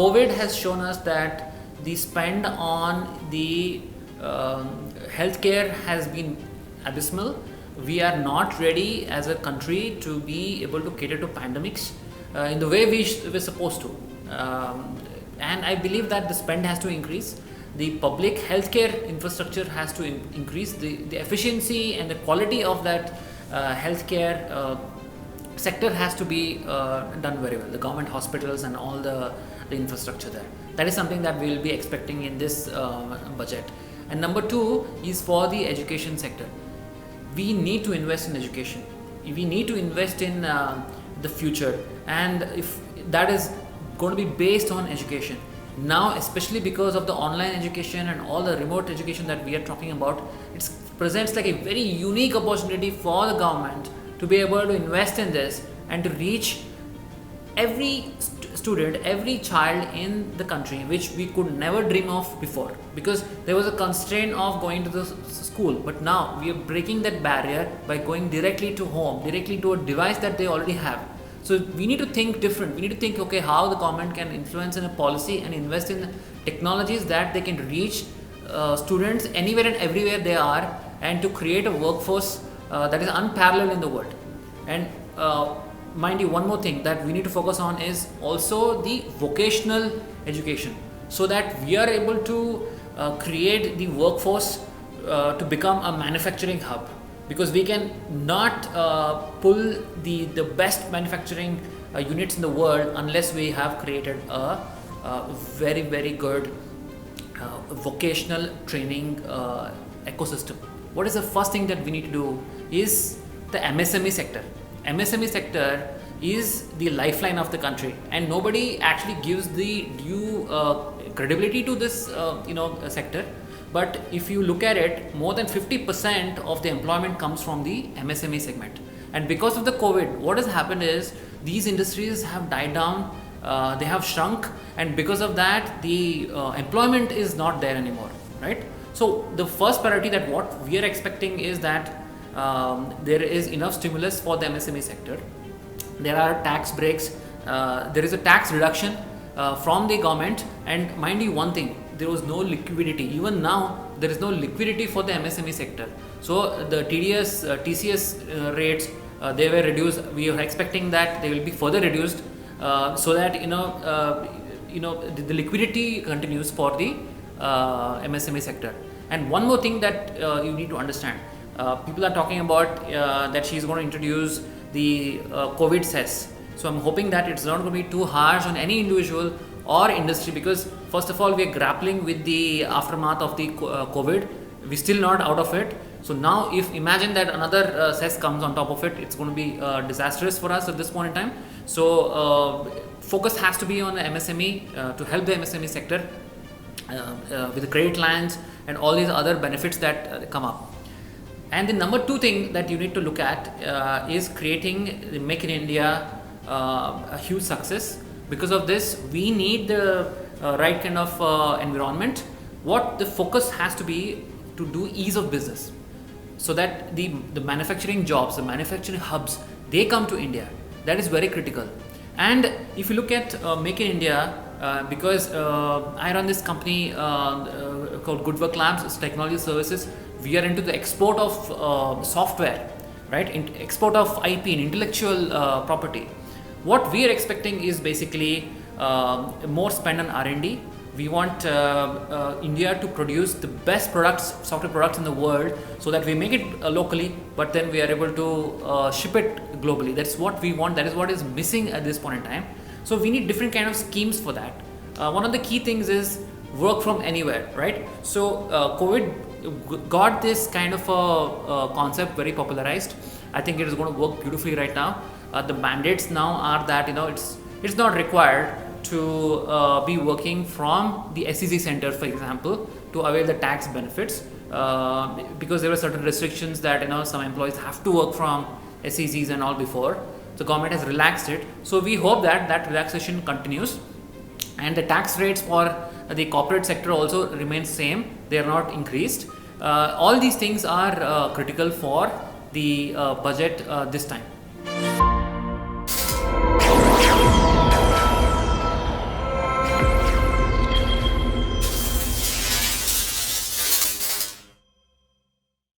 COVID has shown us that the spend on the healthcare has been abysmal. We are not ready as a country to be able to cater to pandemics in the way we're supposed to. And I believe that the spend has to increase. The public healthcare infrastructure has to increase. The efficiency and the quality of that healthcare sector has to be done very well. The government hospitals and all the infrastructure there. That is something that we will be expecting in this budget. And number two is for the education sector. We need to invest in education. We need to invest in the future, and if that is going to be based on education. Now, especially because of the online education and all the remote education that we are talking about, it presents like a very unique opportunity for the government to be able to invest in this and to reach every student, every child in the country, which we could never dream of before, because there was a constraint of going to the school. But now we are breaking that barrier by going directly to home, directly to a device that they already have. So we need to think different. We need to think, okay, how the government can influence in a policy and invest in technologies that they can reach students anywhere and everywhere they are, and to create a workforce that is unparalleled in the world. And mind you, one more thing that we need to focus on is also the vocational education, so that we are able to create the workforce to become a manufacturing hub, because we can not pull the best manufacturing units in the world unless we have created a very, very good vocational training ecosystem. What is the first thing that we need to do is the MSME sector. MSME sector is the lifeline of the country, and nobody actually gives the due credibility to this sector. But if you look at it, more than 50% of the employment comes from the MSME segment. And because of the COVID, what has happened is these industries have died down, they have shrunk, and because of that, the employment is not there anymore, right? So the first priority that what we are expecting is that there is enough stimulus for the MSME sector. There are tax breaks, there is a tax reduction from the government, and mind you one thing, there was no liquidity. Even now, there is no liquidity for the MSME sector. So the TCS rates, they were reduced. We are expecting that they will be further reduced, so that the liquidity continues for the MSME sector. And one more thing that you need to understand, people are talking about that she's going to introduce the COVID cess. So I'm hoping that it's not going to be too harsh on any individual or industry, because first of all, we are grappling with the aftermath of the COVID. We're still not out of it. So now, if imagine that another cess comes on top of it, it's going to be disastrous for us at this point in time. So focus has to be on the MSME to help the MSME sector with the credit lines and all these other benefits that come up. And the number two thing that you need to look at is creating the Make in India a huge success. Because of this, we need the right kind of environment. What the focus has to be to do ease of business, so that the manufacturing jobs, the manufacturing hubs, they come to India. That is very critical. And if you look at Make in India, because I run this company called Good Work Labs, it's technology services. We are into the export of software, right? Export of IP and intellectual property. What we are expecting is basically more spend on R&D. We want India to produce the best products, software products in the world, so that we make it locally, but then we are able to ship it globally. That's what we want. That is what is missing at this point in time. So we need different kind of schemes for that. One of the key things is work from anywhere, right? So COVID got this kind of a concept very popularized. I think it is going to work beautifully right now. The mandates now are that it's not required to be working from the SEZ center, for example, to avail the tax benefits, because there were certain restrictions that some employees have to work from SEZs and all before. So government has relaxed it. So we hope that that relaxation continues, and the tax rates for the corporate sector also remain same. They are not increased. All these things are critical for the budget this time.